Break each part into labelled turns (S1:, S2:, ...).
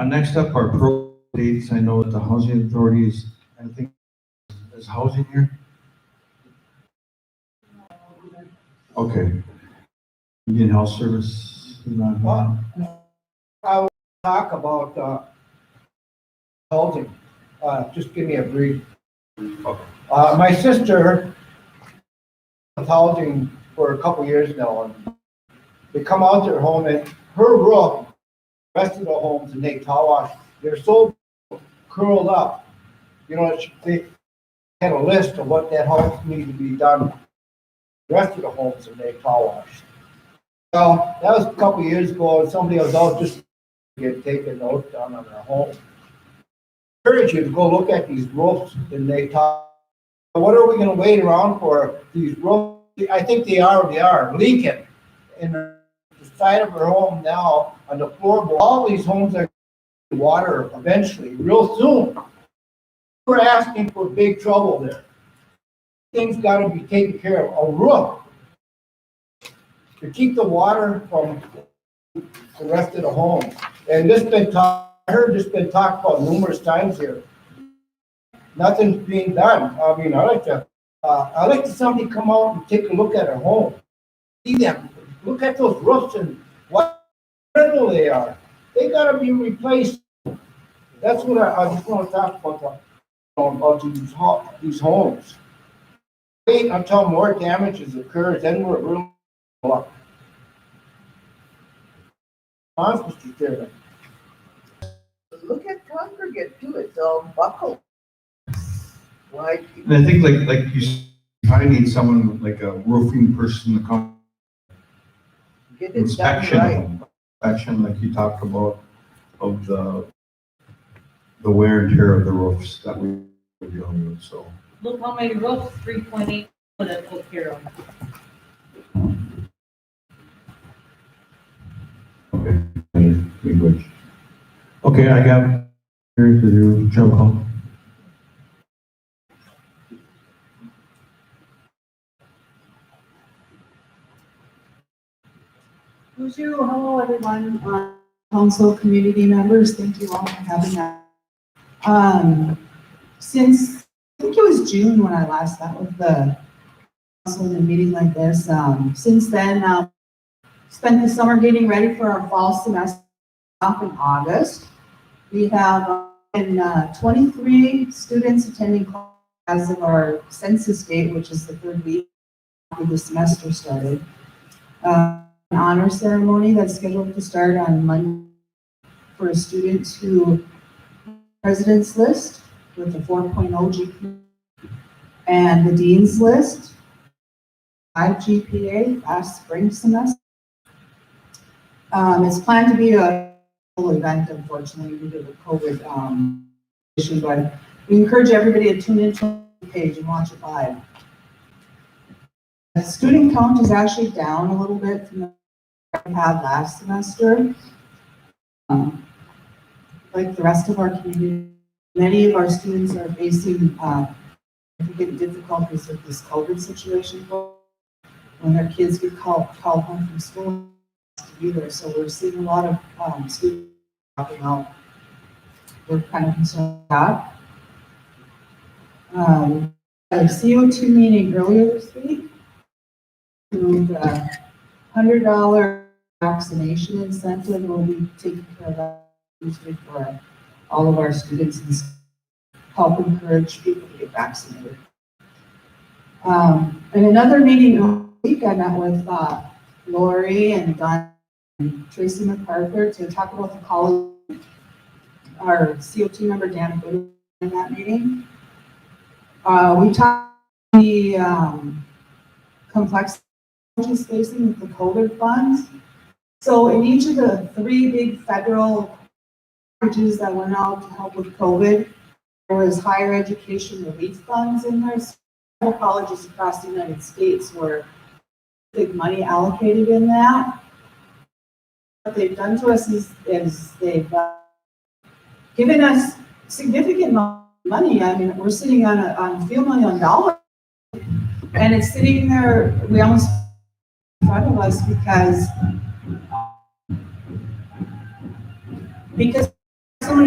S1: Next up are pro dates. I know that the housing authorities, I think, is housing here? Okay. Indian Health Service is not here.
S2: I will talk about housing. Just give me a brief.
S1: Okay.
S2: My sister was housing for a couple years now, and they come out to her home, and her roof, the rest of the homes in Lake Tawash, they're so curled up. You know, they had a list of what that house needed to be done. The rest of the homes in Lake Tawash. Well, that was a couple years ago, and somebody was out just get taken out down on their home. I encourage you to go look at these roofs in Lake Tawash. What are we going to wait around for? These roofs, I think they are leaking in the side of her home now on the floorboard. All these homes are getting water eventually, real soon. We're asking for big trouble there. Things got to be taken care of. A roof to keep the water from the rest of the home. And this been I heard this been talked about numerous times here. Nothing's being done. I mean, I like to somebody come out and take a look at a home. See them. Look at those roofs and what brittle they are. They gotta be replaced. That's what I just want to talk about these homes. Wait until more damages occurs, then we're really up. Mr. Chairman.
S3: Look at Congregate too, it's all buckled. Why?
S1: And I think like you probably need someone like a roofing person to come
S3: Get it done
S1: inspection,
S3: right.
S1: inspection like you talked about of the wear and tear of the roofs that we were dealing with, so.
S4: Look how many roofs, 3.8 that took care of.
S1: Okay, language. Okay, I got here to do show call.
S5: Hello, everyone, council, community members, thank you all for having us. Since, I think it was June when I last met with the council in a meeting like this, since then, spent the summer getting ready for our fall semester off in August. We have 23 students attending class as of our census date, which is the third week after the semester started. An honor ceremony that's scheduled to start on Monday for students who president's list with a 4.0 GPA and the dean's list 5 GPA last spring semester. It's planned to be a full event, unfortunately, due to the COVID issue, but we encourage everybody to tune into the page and watch it live. The student count is actually down a little bit from the we had last semester. Like the rest of our community, many of our students are facing significant difficulties with this COVID situation when their kids get called home from school to be there. So we're seeing a lot of students dropping out. We're kind of concerned with that. A CO2 meeting earlier this week. $100 vaccination incentive will be taken care of that usually for all of our students and help encourage people to get vaccinated. In another meeting last week, I met with Lori and Don and Tracy MacArthur to talk about the college. Our CO2 member Dan Good in that meeting. We talked about the complexity facing with the COVID funds. So in each of the 3 big federal packages that went out to help with COVID, there was higher education relief funds in there. Several colleges across the United States were big money allocated in that. What they've done to us is they've given us significant money. I mean, we're sitting on a few $1 million, and it's sitting there. We almost in front of us because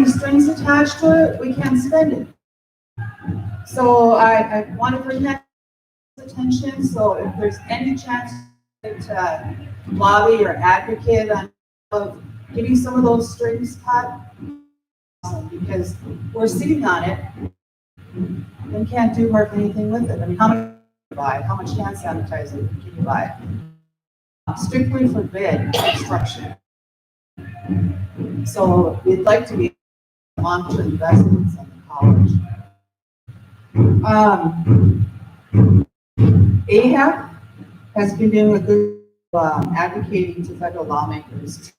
S5: any strings attached to it, we can't spend it. So I want to bring that to attention, so if there's any chance to lobby or advocate on of getting some of those strings cut, because we're sitting on it and can't do hardly anything with it. I mean, how much can you buy? How much hand sanitizer can you buy? Strictly forbid construction. So we'd like to be long-term investments in the college. AHAP has been doing a good advocating to federal lawmakers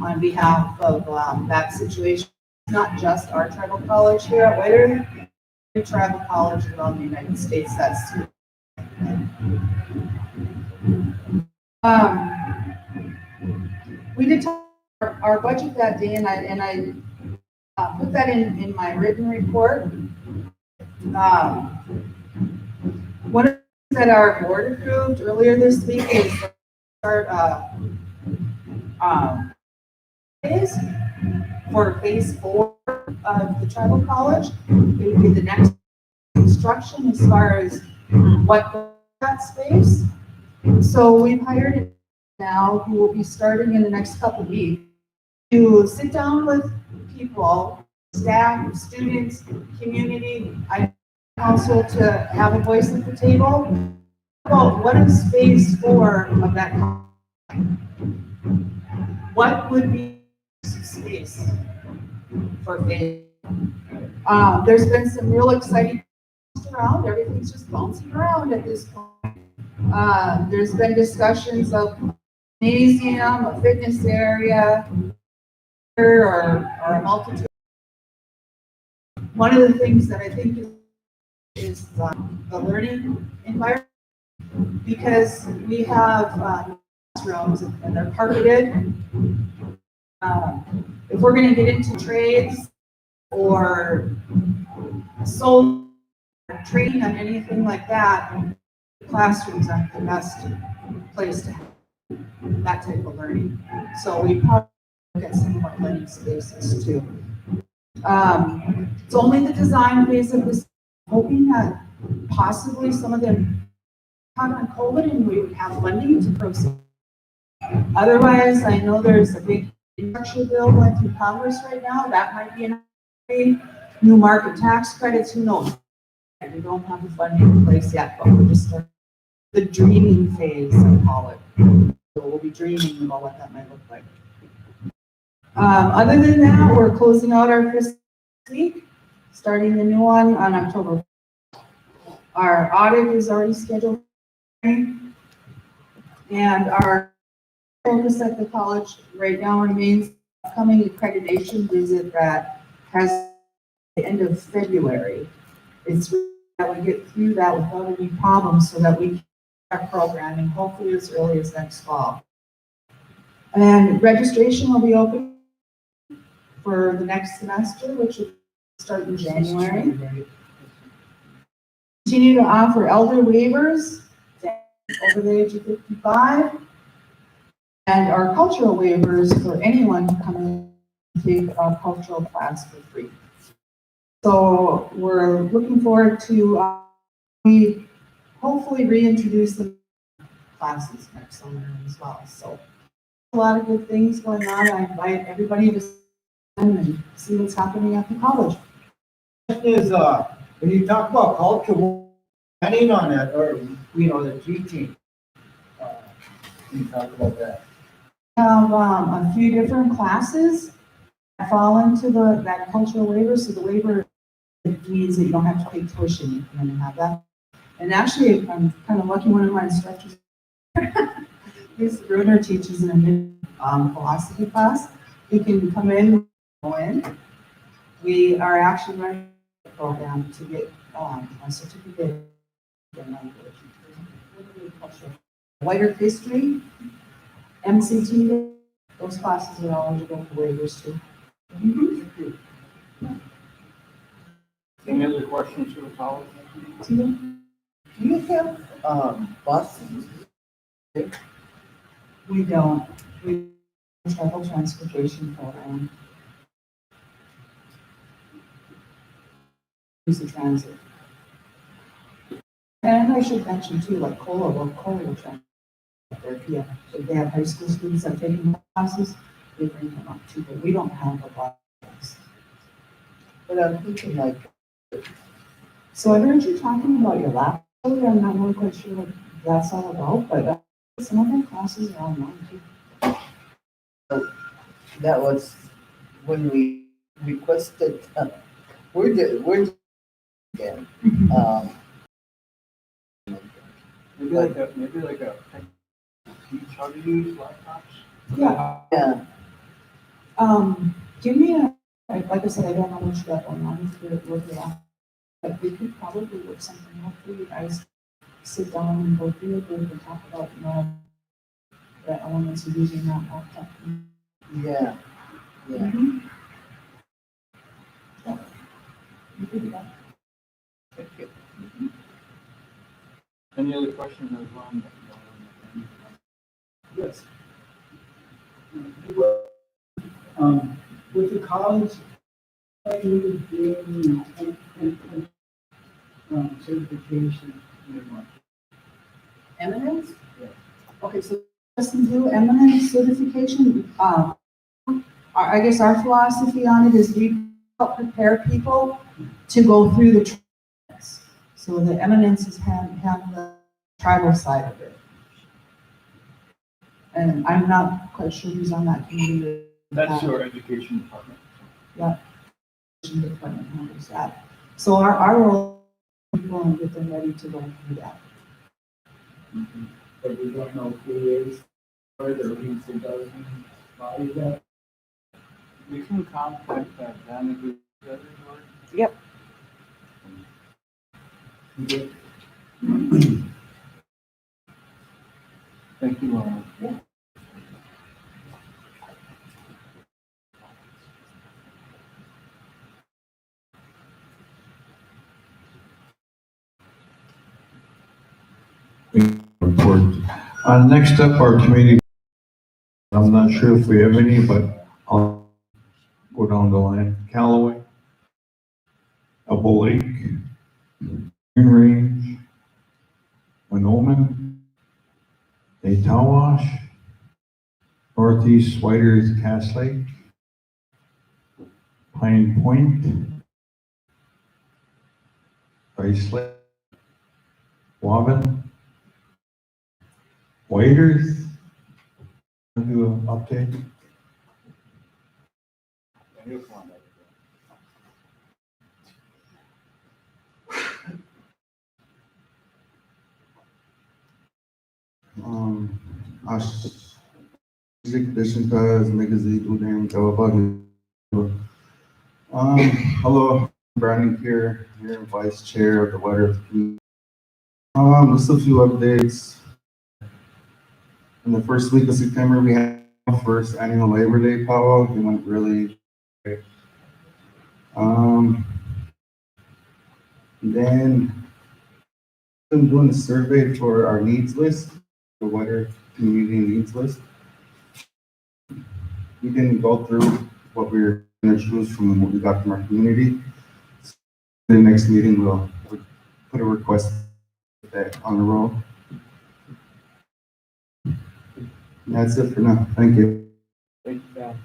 S5: on behalf of that situation. It's not just our tribal college here at Whiter, every tribal college around the United States that's we did talk about our budget that day, and I put that in my written report. One of the things that our board approved earlier this week is start phase for phase 4 of the tribal college. It would be the next construction as far as what that space. So we've hired it now, who will be starting in the next couple of weeks, to sit down with people, staff, students, community, council, to have a voice at the table about what is phase 4 of that college. What would be space for phase? There's been some real exciting around. Everything's just bouncing around at this point. There's been discussions of gymnasium, a fitness area, or a multitude. One of the things that I think is the learning environment, because we have classrooms and they're carpeted. If we're going to get into trades or soul training on anything like that, classrooms aren't the best place to have that type of learning. So we probably look at some more learning spaces too. It's only the design phase of this, hoping that possibly some of them caught on COVID and we would have funding to proceed. Otherwise, I know there's a big infrastructure bill going through Congress right now. That might be an new market tax credits, who knows? We don't have the funding in place yet, but we're just starting the dreaming phase, I call it. So we'll be dreaming about what that might look like. Other than that, we're closing out our fiscal week, starting the new one on October. Our audit is already scheduled, and our focus at the college right now remains upcoming accreditation visit that has the end of February. It's that we get through that without any problems so that we can start programming hopefully as early as next fall. And registration will be open for the next semester, which will start in January. Continue to offer elder waivers over the age of 55, and our cultural waivers for anyone to come in and take a cultural class for free. So we're looking forward to we hopefully reintroduce the classes next summer as well. So a lot of good things going on. I invite everybody to come and see what's happening at the college.
S2: Is when you talk about culture, planning on that, or the G team. Can you talk about that?
S5: Have a few different classes that fall into that cultural waiver. So the waiver means that you don't have to pay tuition. You can and have that. And actually, I'm kind of lucky. One of my instructors, Lisa Bruner, teaches in a philosophy class. You can come in, go in. We are actually running a program to get a certificate in Whiter history, MCT. Those classes are eligible for waivers too.
S6: Any other questions for the college?
S3: Do you have buses?
S5: We don't. We have a travel transportation program. use the transit. And I should mention too, like COLA will try if they have high school students that are taking classes, they bring them up too, but we don't have a lot of those.
S3: But I'm thinking like,
S5: So I heard you talking about your laptop, I'm not really quite sure what that's all about, but some of our classes are online too.
S3: that was when we requested, we're again.
S2: Maybe like a teach how to use laptops.
S5: Yeah,
S3: Yeah,
S5: give me like I said, I don't know much about online with your laptop, but we could probably work something out for you guys. Sit down and go through it, and talk about, the elements of using that laptop.
S3: yeah.
S5: Mhm. Yeah. You could do that.
S3: Thank you.
S2: Any other questions as well?
S6: Yes. With the college, you would gain certification.
S5: Eminence?
S6: Yeah.
S5: Okay, so listen to eminence certification, I guess our philosophy on it is we help prepare people to go through the trainings. So the eminence is have the tribal side of it. And I'm not quite sure who's on that committee.
S2: That's your education department.
S5: Education department handles that. So our role is to go and get them ready to go through that.
S6: But we don't know who is, or the reason doesn't body that.
S2: You can contact that Dan.
S3: Yep.
S2: Thank you, Lauren.
S1: Report. Next up, our committee. I'm not sure if we have any, but I'll go down the line. Callaway, Elbow Lake, Green Range, Winoman, Tawash, Northeast Whiters, Cass Lake, Pine Point, Rice Lake, Waban, Whiters. Do an update. As Dishika, Magazi, Udam, Kawabagi. Hello, Brandon here, Vice Chair of the Weather Committee. Just a few updates. In the first week of September, we had our first annual Labor Day powwow. It went really great. Then I'm doing a survey for our needs list, the Weather Community Needs List. We didn't go through what we were going to choose from what we got from our community. The next meeting, we'll put a request on the roll. That's it for now. Thank you.
S2: Thank you, Dan.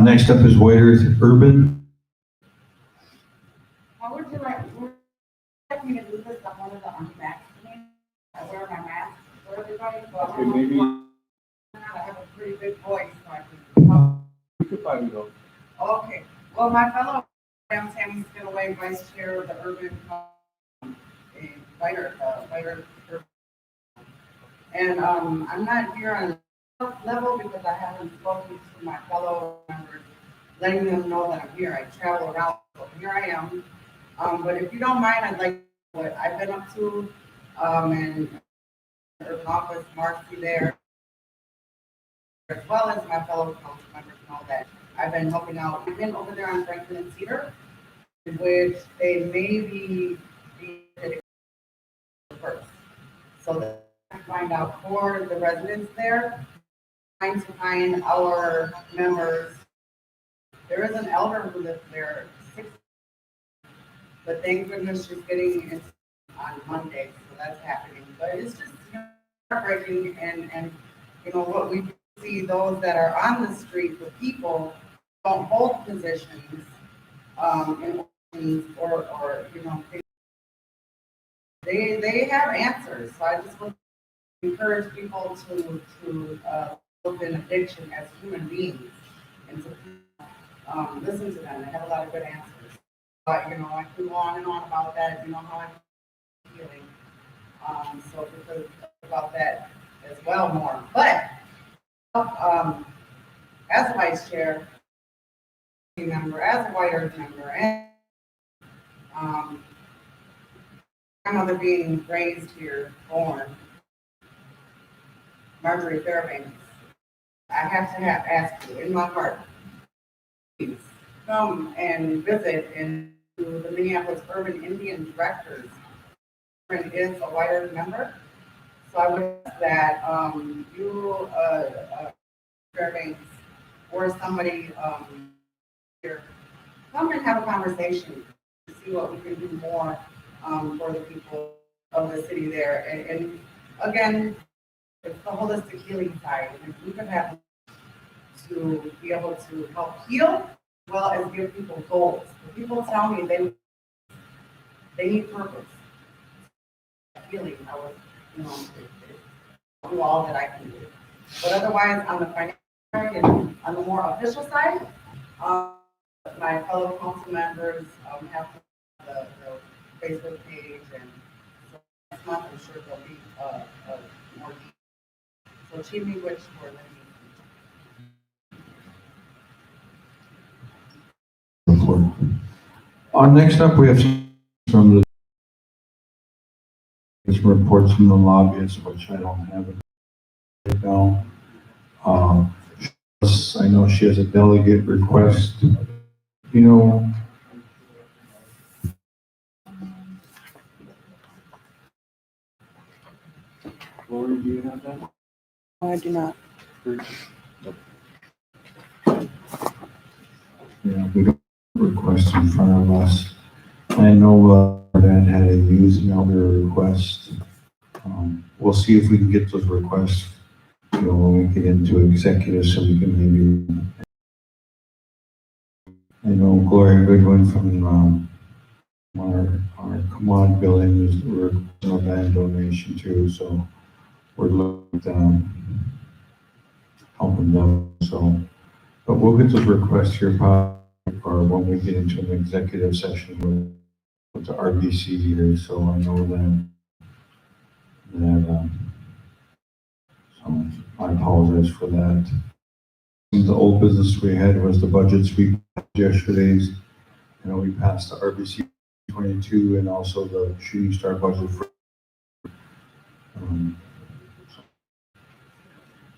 S1: Next up is Whiters Urban.
S7: How would you like me to do this on one of the unvaccinated? I wear my mask for everybody, but
S2: Okay, maybe
S7: I have a pretty big voice, so I can talk.
S2: we could probably go.
S7: Okay, well, my fellow, I'm Tammy Skinaway, Vice Chair of the Urban, Fighter. And, I'm not here on the level because I haven't spoken to my fellow members, letting them know that I'm here. I travel around, so here I am. But if you don't mind, I'd like what I've been up to, and urban office, Marcy there, as well as my fellow council members and all that. I've been helping out. I've been over there on Franklin and Cedar, which they may be first. So that I find out for the residents there, trying to find our members. There is an elder who lives there, but thank goodness she's getting it on Monday, so that's happening. But it's just heartbreaking and what we see, those that are on the street with people don't hold positions in or they have answers. So I just would encourage people to look in addiction as human beings and to listen to them. They have a lot of good answers. But I can go on and on about that. You know how I'm feeling. So we could talk about that as well more. But as a vice chair, member, as a White Earth member, and my mother being raised here, born, Marjorie Fairbanks, I have to ask you in my heart, please come and visit into the Minneapolis Urban Indian Directors. And is a White Earth member. So I would ask that you, Fairbanks, or somebody here, come and have a conversation to see what we can do more for the people of the city there. And again, it's the holistic healing side. And if we could have to be able to help heal as well as give people goals. When people tell me they need purpose. Healing, I was, do all that I can do. But otherwise, on the financial side and on the more official side, my fellow council members have the Facebook page, and so next month I'm sure there'll be more details. So Chief Which for
S1: Next up, we have from the reports from the lobbyists, which I don't have it right now. I know she has a delegate request.
S6: Lori, do you have that?
S3: I do not.
S1: Yeah, we don't have a request in front of us. I know that had a use elder request. We'll see if we can get those requests, when we get into executive, so we can maybe. I know Gloria Goodwin from our Command building is a band donation too, so we're looking at helping them. So, but we'll get those requests here probably, or when we get into an executive session with the RBC here. So I know that so I apologize for that. The old business we had was the budgets we yesterday's. We passed the RBC 22 and also the Shooting Star budget for.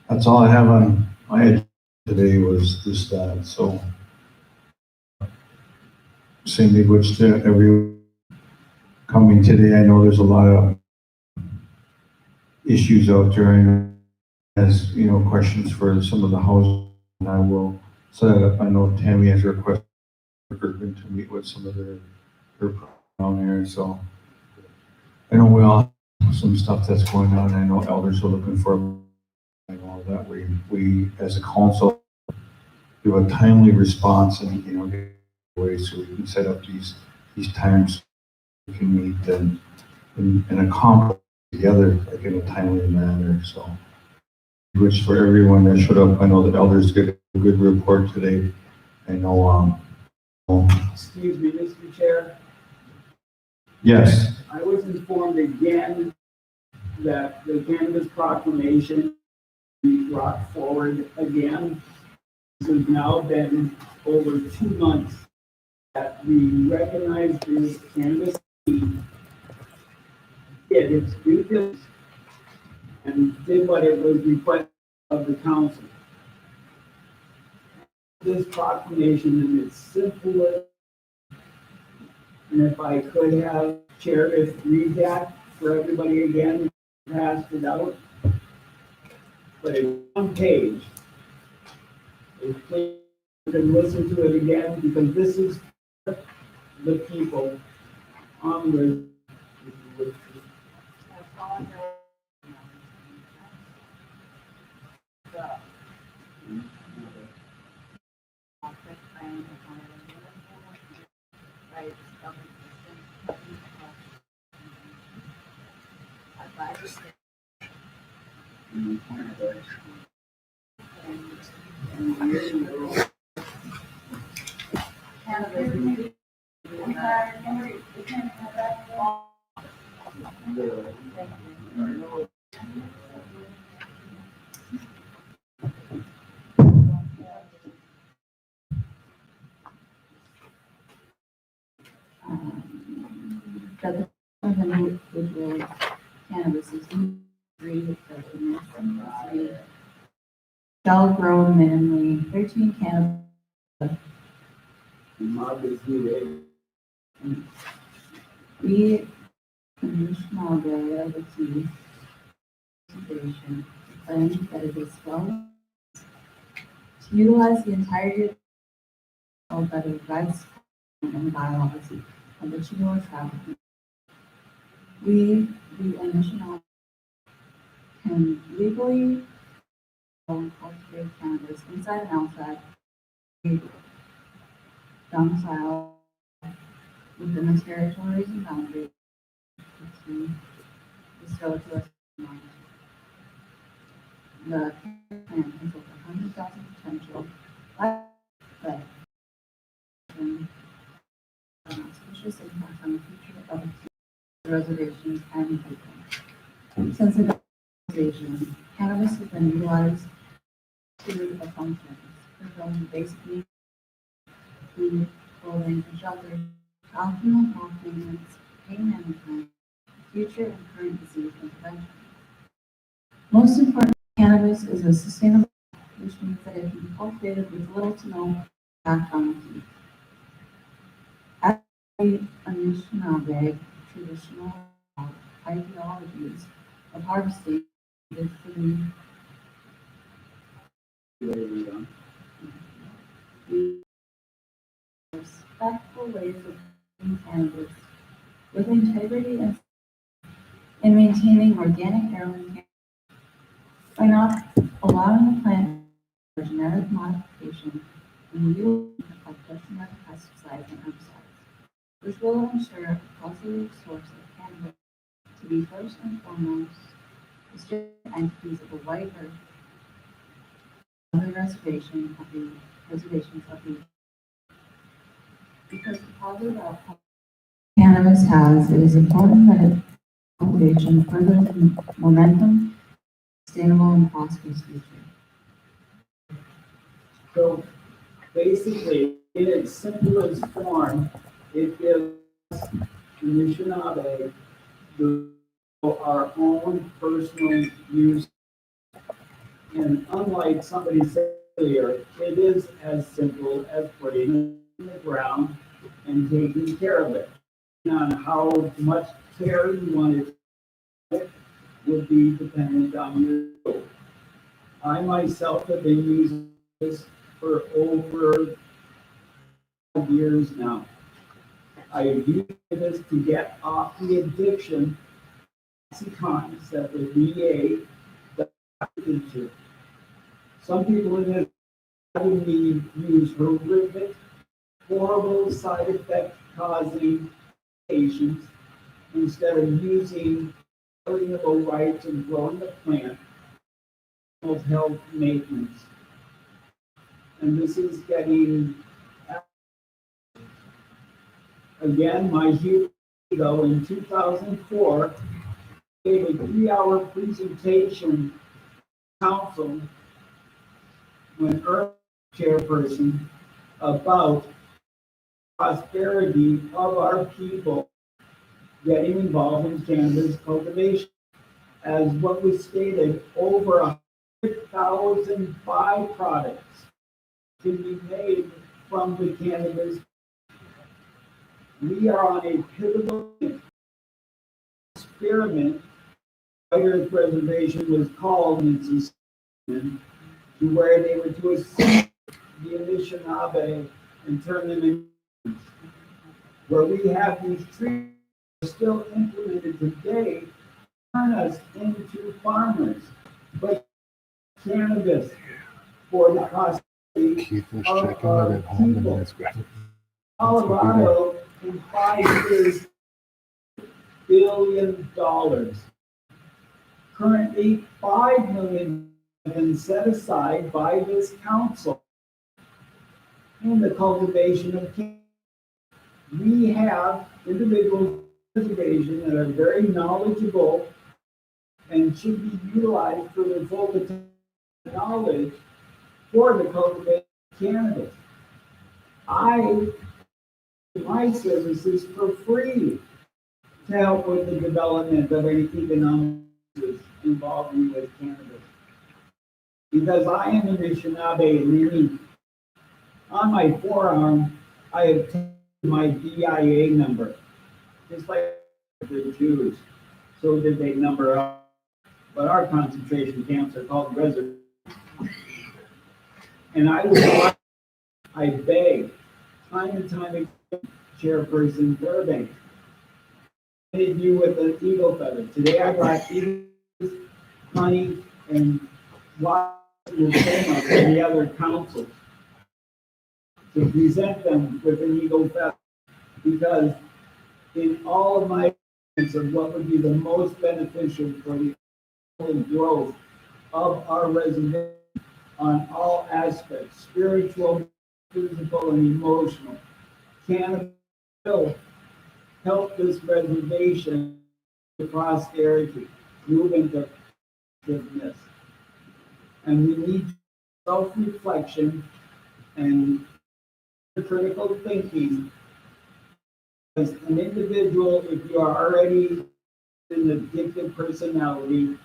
S1: That's all I have on my agenda today was just that. So same which to every coming today. I know there's a lot of issues out there. I know as questions for some of the houses, and I will set up. I know Tammy has requested to meet with some of her down there. So I know we all have some stuff that's going on. I know elders are looking for. I know that we as a council do a timely response and get ways so we can set up these times we can meet and accomplish together like in a timely manner. So which for everyone that showed up, I know the elders did a good report today. I know
S6: Excuse me, Mr. Chair.
S1: Yes.
S6: I was informed again that the cannabis proclamation be brought forward again. This has now been over 2 months that we recognize this cannabis did its due diligence and did what it was requested of the council. This proclamation in its simplest, and if I could have Chair read that for everybody again, passed it out, but it's one page. If you can listen to it again, because this is the people on the.
S8: That the individual cannabis is free of innocent, shall grow minimally 13 cannabis. We conditional the advocacy consideration, claim that it is well to utilize the entirety of the rights and bylaws of the Chihuahua trafficking. We, the initial, can legally cultivate cannabis inside and outside the domicile within the territories and boundaries to bestow to us. The plan has over 100,000 potential, but auspicious impact on the future of the reservations and people. Since the reservation, cannabis has been utilized to a functions, fulfilling basic needs, food, clothing, and shelter, optimal health maintenance, pain management, future and current disease intervention. Most important, cannabis is a sustainable, which means that it can be cultivated with little to no impact on the heat. As the Anishinaabe traditional ideologies of harvesting is the respectful ways of growing cannabis with integrity and maintaining organic heirloom by not allowing the plant for genetic modification and the use of customary pesticides and herbicides, which will ensure a positive source of cannabis to be first and foremost the strict entities of the white earth of the reservations of the because the positive outcome cannabis has, it is important that its cultivation further the momentum, sustainable and prosperous future.
S6: So basically, in its simplest form, it gives Anishinaabe our own personal use. And unlike somebody said earlier, it is as simple as putting it in the ground and taking care of it. On how much care you want it to take would be dependent on you. I myself have been using this for over 5 years now. I have used this to get off the addiction times that the VA doesn't to. Some people in this having me use horrific, horrible side effect causing patients instead of using variable rights and growing the plant of health maintenance. And this is getting, again, my huge ago in 2004, gave a 3-hour presentation council when Earth chairperson about prosperity of our people getting involved in cannabis cultivation. As what was stated, over 100,000 byproducts can be made from the cannabis. We are on a pivotal experiment Earth Reservation was called in its inception to where they were to assist the Anishinaabe and turn them into, where we have these treaties still implemented today, turn us into farmers. But cannabis for the prosperity
S1: Keith was
S6: of
S1: checking
S6: our
S1: it at home and
S6: people.
S1: then it's grabbing.
S6: Colorado in 5 years, $1 billion. Currently, $5 million have been set aside by this council in the cultivation of cannabis. We have individuals in the reservation that are very knowledgeable and should be utilized for their full potential knowledge for the cultivation of cannabis. I do my services for free to help with the development of any economic involved with cannabis. Because I am a Anishinaabe Learning. On my forearm, I have taken my DIA number, just like the Jews. So did they number up. But our concentration camps are called reservations. And I beg, time and time again, Chairperson Burbank, I did you with an eagle feather. Today I brought eagles, honey, and lots of the other councils to present them with an eagle feather. Because in all of my experience of what would be the most beneficial for the growth of our reservation on all aspects, spiritual, physical, and emotional, cannabis will help this reservation to prosperity, move into goodness. And we need self-reflection and critical thinking. As an individual, if you are already an addictive personality,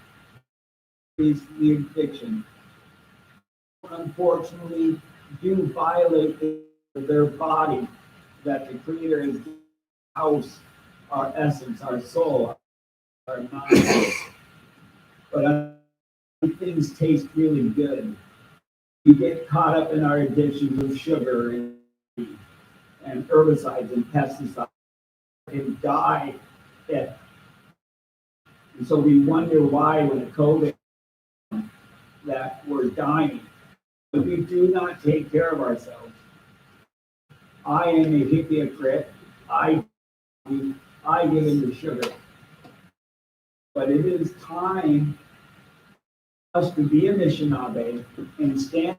S6: is the addiction. Unfortunately, do violate their body that the Creator has given house, our essence, our soul, our mind. But things taste really good. We get caught up in our addictions of sugar and herbicides and pesticides and die. And so we wonder why when COVID that we're dying. But we do not take care of ourselves. I am a hypocrite. I give into sugar. But it is time for us to be a Anishinaabe and stand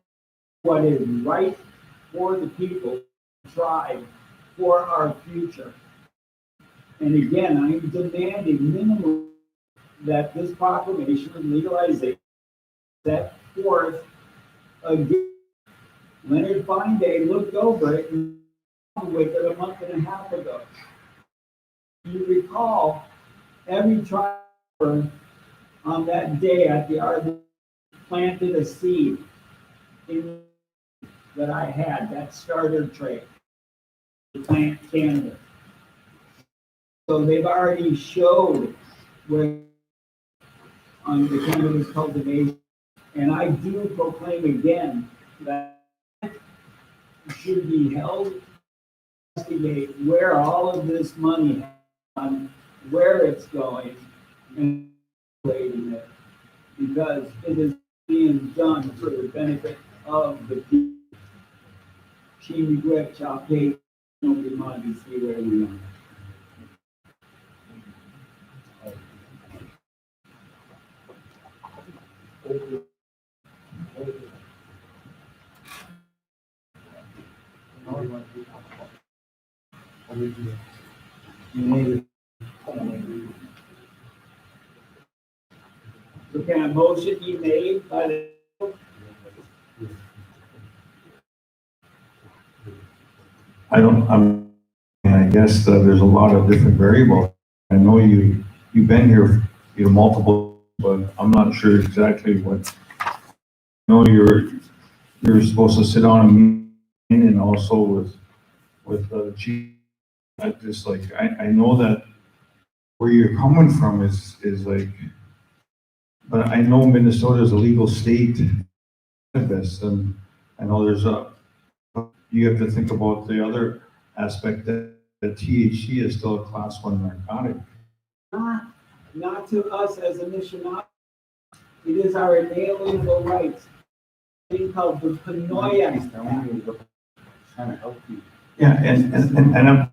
S6: for what is right for the people, strive for our future. And again, I am demanding minimum that this proclamation of legalization set forth again. Leonard Fine looked over it and with it a month and a half ago. You recall every tribe on that day at the RBC planted a seed in that I had, that starter tray to plant cannabis. So they've already showed where on the cannabis cultivation, and I do proclaim again that should be held, investigate where all of this money on where it's going and regulating it, because it is being done for the benefit of the people. She regret shall pay no demand to see where we are. So can a motion be made by the?
S1: I guess there's a lot of different variables. I know you've been here, multiple, but I'm not sure exactly what. I know you're supposed to sit on a meeting and also with chief. I just I know that where you're coming from is like,
S9: but I know Minnesota is a legal state, cannabis, and I know you have to think about the other aspect that THC is still a class 1 narcotic.
S6: Not to us as a missionary. It is our inalienable rights. Thing called the Panoia.
S1: Trying to help you.
S9: Yeah, and I'm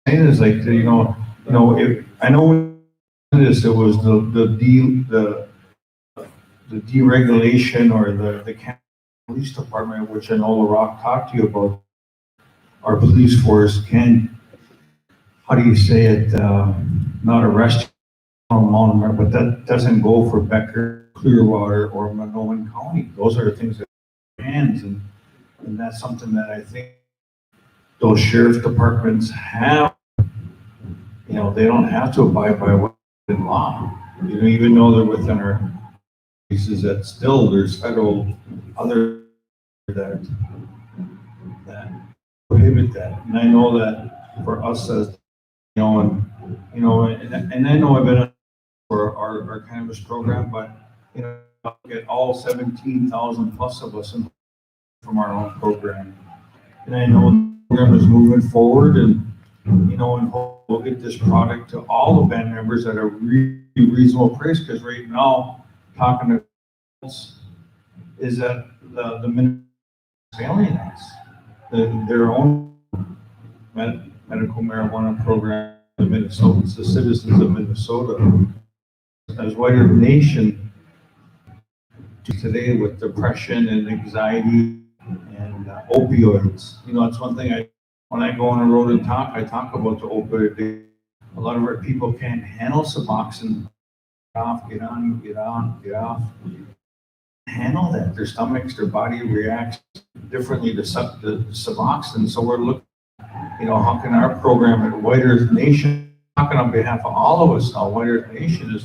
S9: saying is like, if, I know this, it was the deregulation or the county police department, which I know LaRock talked to you about. Our police force can, how do you say it, not arrest amount, but that doesn't go for Becker, Clearwater, or Minoan County. Those are things that are hands, and that's something that I think those sheriff departments have. They don't have to abide by what's in law. Even though they're within our cases, that still there's federal other that prohibit that. And I know that for us as and I know I've been for our cannabis program, but get all 17,000 plus of us from our own program. And I know the program is moving forward, and and we'll get this product to all the band members at a really reasonable price, because right now, talking to is that the minimum failing us. Their own medical marijuana program in Minnesota, it's the citizens of Minnesota, as wider nation today with depression and anxiety and opioids. It's one thing when I go on the road and talk, I talk about the opioid. A lot of our people can't handle Suboxone. Get off, get on, get on, get off. Handle that. Their stomachs, their body reacts differently to Suboxone. So we're looking, how can our program at White Earth Nation, talking on behalf of all of us now, White Earth Nation is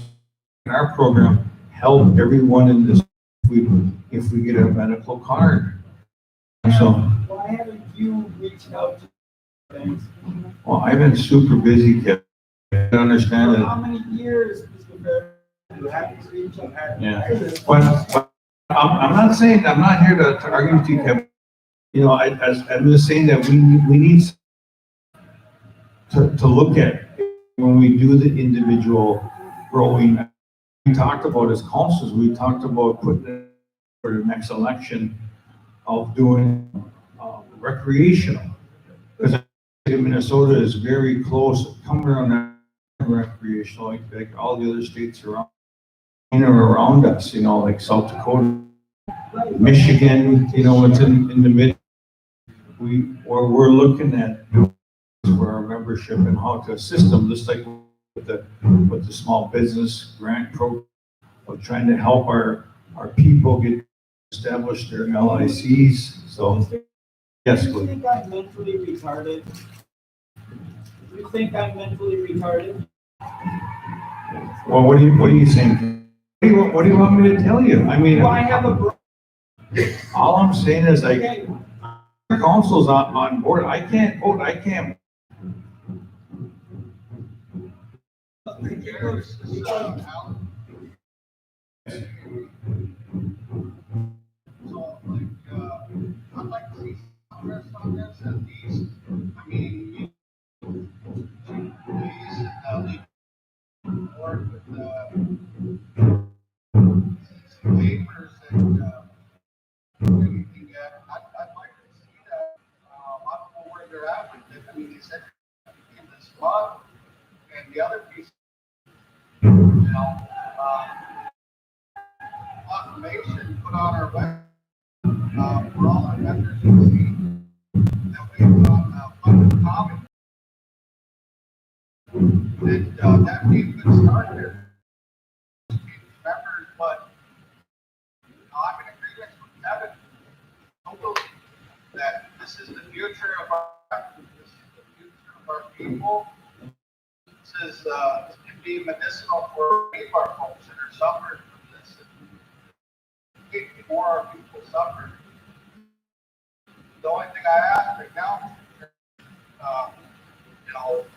S9: our program help everyone in this if we get a medical card. So
S6: why haven't you reached out to things?
S9: Well, I've been super busy, Kevin. I understand
S6: For
S9: that.
S6: how many years, Mr. Bear, you haven't reached out?
S9: Yeah. But I'm not saying, I'm not here to argue with you, Kevin. I'm just saying that we need to look at when we do the individual growing. We talked about as councils, we talked about putting it for the next election of doing recreational. Because Minnesota is very close, coming around that recreational, like all the other states around, around us, like South Dakota, Michigan, it's in the mid. We're looking at for our membership and how to assist them, just like with the small business grant program of trying to help our people get established their LICs. So yes,
S6: do you think I'm mentally retarded? Do you think I'm mentally retarded?
S9: Well, what are you saying? What do you want me to tell you? I mean,
S6: Do I have a brain?
S9: all I'm saying is like
S6: Okay.
S9: council's on board. I can't vote. I can't.
S1: So, I'd like to see some progress on this at least. I mean, please, work with, some papers and, we can get, I'd like to see that, I don't know where they're at with it. I mean, they said in this month, and the other piece, proclamation put on our website. For all our members to see that we've got public comment. And that would be a good start there. Members, but I'm in agreement with Kevin totally that this is the future of our people. This can be medicinal for many of our folks that are suffering from this. More people suffer. The only thing I ask right now,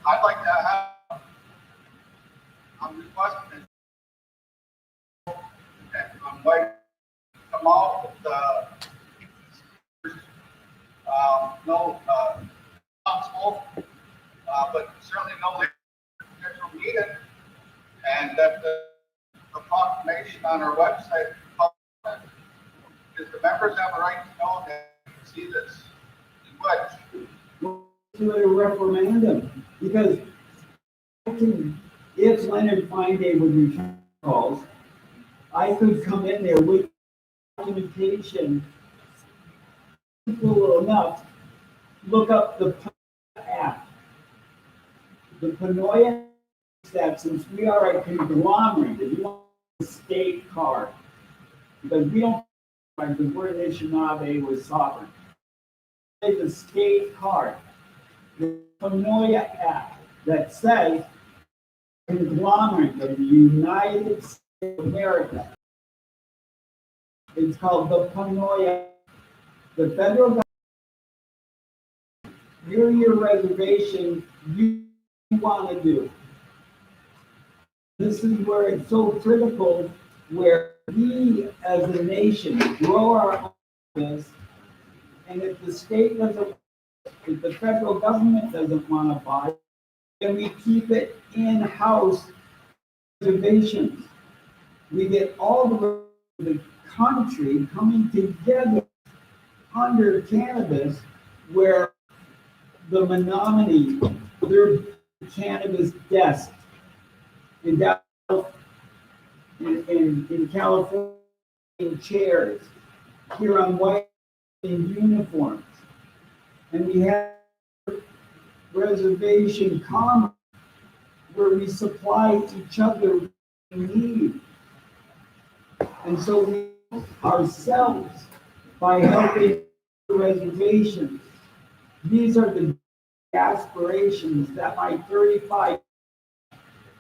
S1: I'd like to have, I'm requesting
S2: no, possible, but certainly no potential needed, and that the proclamation on our website is the members have a right to know that they can see this. But
S6: To a referendum, because if Leonard Fine would return calls, I could come in there with documentation, simple enough, look up the app. The Panoia that since we are a conglomerate, if you want a state card, because we don't, because we're an Anishinaabe with sovereign. It's a state card. The Panoia app that says conglomerate of the United States of America. It's called the Panoia. The federal government, your reservation, you want to do. This is where it's so critical, where we as a nation grow our business, and if the state doesn't, if the federal government doesn't want to buy, then we keep it in-house reservations. We get all the country coming together under cannabis, where the Menominee, their cannabis desk in California, in chairs, here on white in uniforms. And we have reservation commerce where we supply each other what we need. And so we ourselves by helping the reservations. These are the aspirations that my 35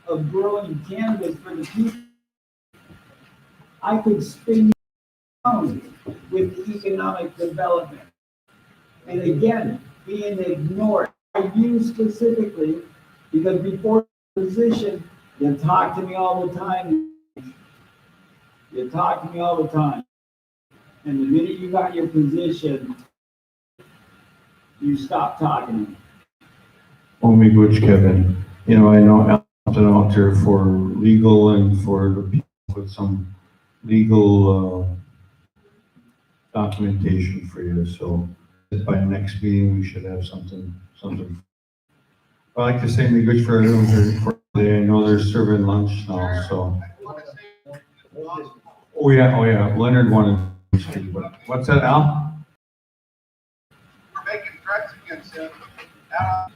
S6: of growing cannabis for the people. I could spin around with economic development. And again, being ignored. I use specifically because before position, you talk to me all the time. You talk to me all the time. And the minute you got your position, you stop talking to me.
S9: Only Butch Kevin, I know Alton out there for legal and for the people with some legal documentation for you, so by next meeting, we should have something. I'd like to say me good for everyone here for today. I know they're serving lunch now, so.
S2: I want to say,
S9: Oh yeah, Leonard wanted to speak, but what's that, Al?
S2: we're making threats against him. I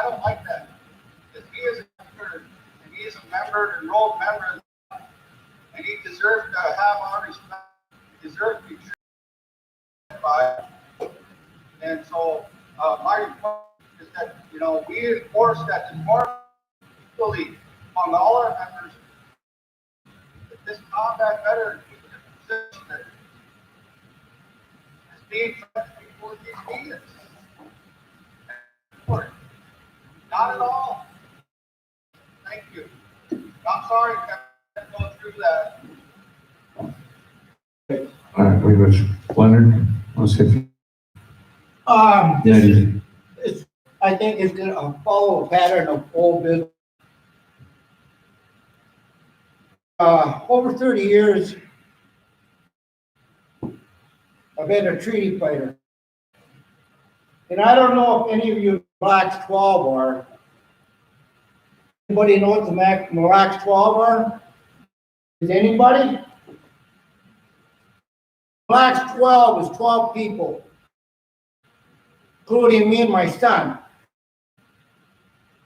S2: don't like that. If he is a member, and he is a member, enrolled member, and he deserves to have our respect, he deserves to be treated by. And so, my report is that, we enforce that the more equally among all our members, that this combat veteran position that is being threatened before these meetings. Not at all. Thank you. I'm sorry to go through that.
S9: All right, we good. Leonard, let's see.
S2: I think it's gonna follow a pattern of old business. Over 30 years, I've been a treaty fighter. And I don't know if any of you Relax 12 are. Anybody know what the Relax 12 are? Is anybody? Relax 12 is 12 people, including me and my son.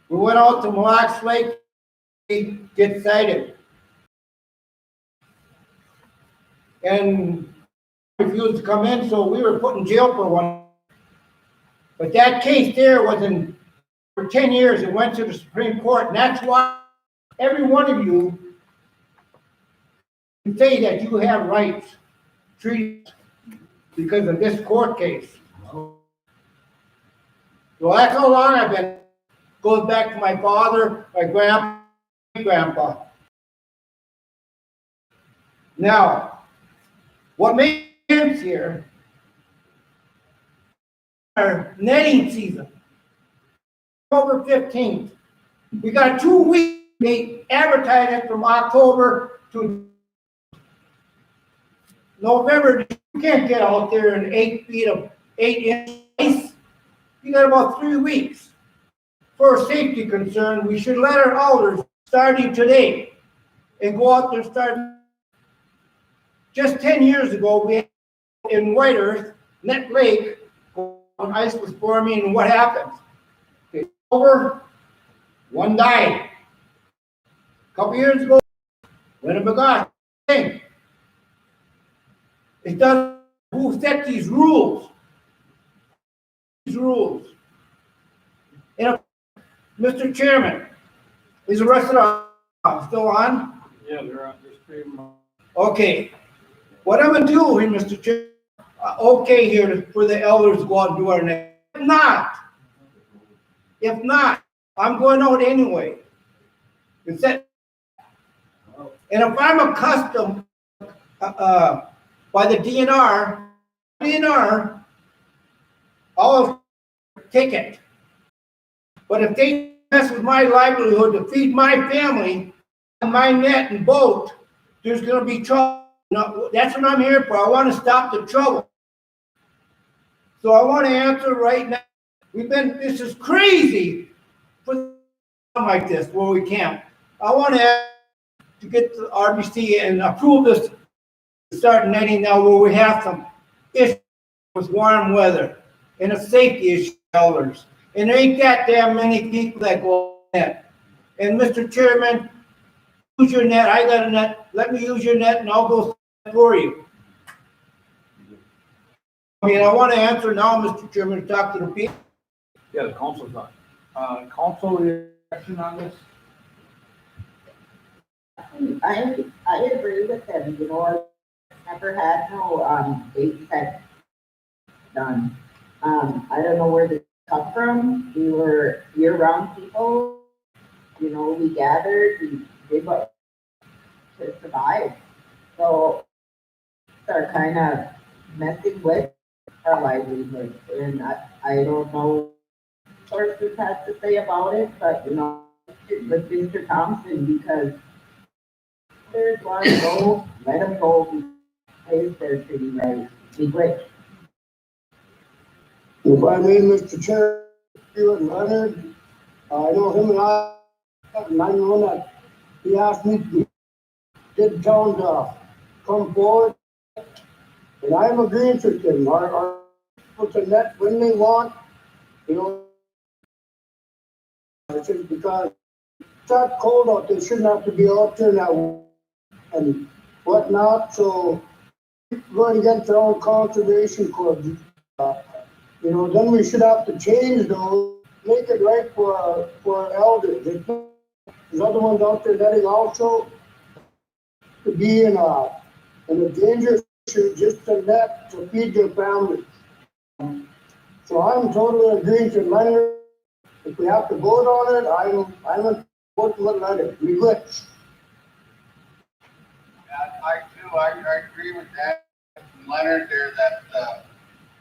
S2: We went out to Mille Lacs Lake to get cited. And refused to come in, so we were put in jail for one. But that case there was for 10 years, it went to the Supreme Court, and that's why every one of you can say that you have rights, treaties, because of this court case. So that's how long I've been. Goes back to my father, my grandpa. Now, what makes chance here. Our netting season, October 15th. We got 2 weeks, they advertise it from October to November. You can't get out there in 8 feet of 8-inch ice. You got about 3 weeks. For a safety concern, we should let our elders, starting today, and go out there and start. Just 10 years ago, we had in White Earth, Net Lake, when ice was forming, and what happened? Okay, over, one died. A couple years ago, went and got thing. It doesn't who set these rules. These rules. And Mr. Chairman, is the rest of the still on?
S6: Yeah, they're streaming.
S2: Okay. What I'm gonna do here, Mr. Chairman, okay here for the elders to go out and do our next. If not, I'm going out anyway. It's that, and if I'm accustomed by the DNR, I'll take it. But if they mess with my livelihood to feed my family, and my net and boat, there's gonna be trouble. No, that's what I'm here for. I want to stop the trouble. So I want to answer right now. This is crazy for something like this where we can't. I want to get the RBC and approve this, start netting now where we have some issues with warm weather and a safety issue for elders. And there ain't that damn many people that go net. And Mr. Chairman, use your net. I got a net. Let me use your net and I'll go for you. I mean, I want to answer now, Mr. Chairman, to talk to the people.
S6: Yeah, the council's on. Council reaction on this?
S10: I agree with him, you know, I never had no, date set done. I don't know where this come from. We were year-round people, you know, we gathered, we did what to survive. So they're kind of messing with our livelihood, and I don't know what sources has to say about it, but you know, with Mr. Thompson, because there's one go, let him go, plays their city right, be great.
S11: If I may, Mr. Chair, Stuart Leonard, I know him and I know that he asked me to get town to come forward, and I'm agreeing with him. Our people can net when they want, you know. It's just because it's that cold out, they shouldn't have to be out there now and whatnot, so going against their own conservation codes. You know, then we should have to change those, make it right for our elders. There's other ones out there netting also to be in a dangerous issue just to net to feed their families. So I'm totally agreeing to Leonard. If we have to vote on it, I'm voting with Leonard. We glitch.
S12: I agree with that, Leonard, there, that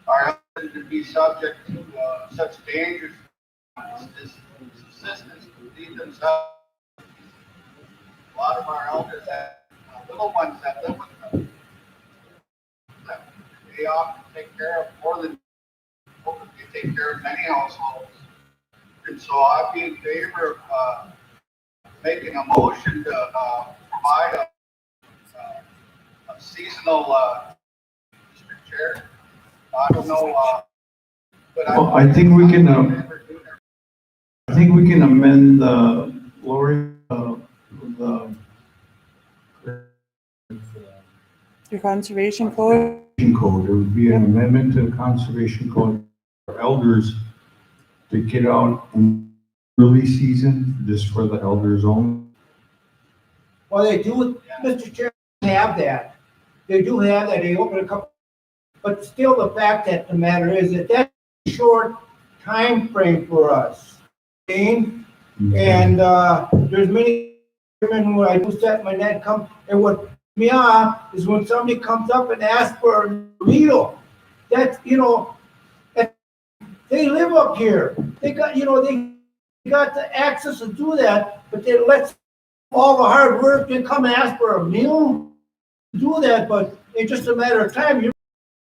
S12: our elders to be subject to such dangers, subsistence to feed themselves. A lot of our elders have little ones that live with them, that they often take care of more than they take care of many households. And so I'd be in favor of making a motion to provide a seasonal, Mr. Chair. I don't know, but
S9: Well, I think we can amend Lori,
S5: Your conservation code?
S9: code. There would be an amendment to the conservation code for elders to get out in early season, just for the elders only.
S2: Well, they do, Mr. Chairman, have that. They do have that. They open a couple, but still the fact that the matter is that that's a short time frame for us. And there's many women who I do set my net come and what me off is when somebody comes up and asks for a needle. That's, they live up here. They got, they got the access to do that, but they let all the hard work and come and ask for a meal. Do that, but it's just a matter of time.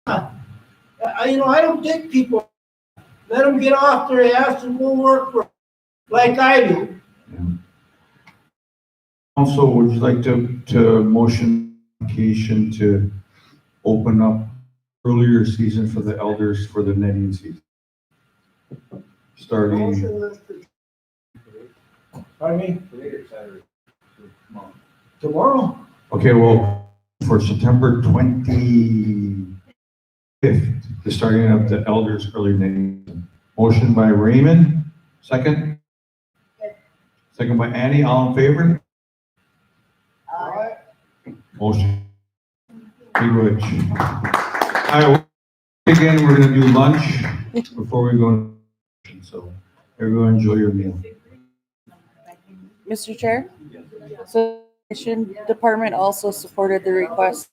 S2: I don't think people let them get off their ass and go work for, like I do.
S9: Also, would you like to motion application to open up earlier season for the elders for the netting season? Starting,
S11: Motion, Mr.
S2: Pardon me? Tomorrow?
S9: okay, well, for September 25th, the starting of the elders early netting. Season. Motion by Raymond, second. Second by Annie, all in favor? Motion. Big Rich. All right, again, we're gonna do lunch before we go. So everyone enjoy your meal.
S13: Mr. Chair? So the Education Department also supported the request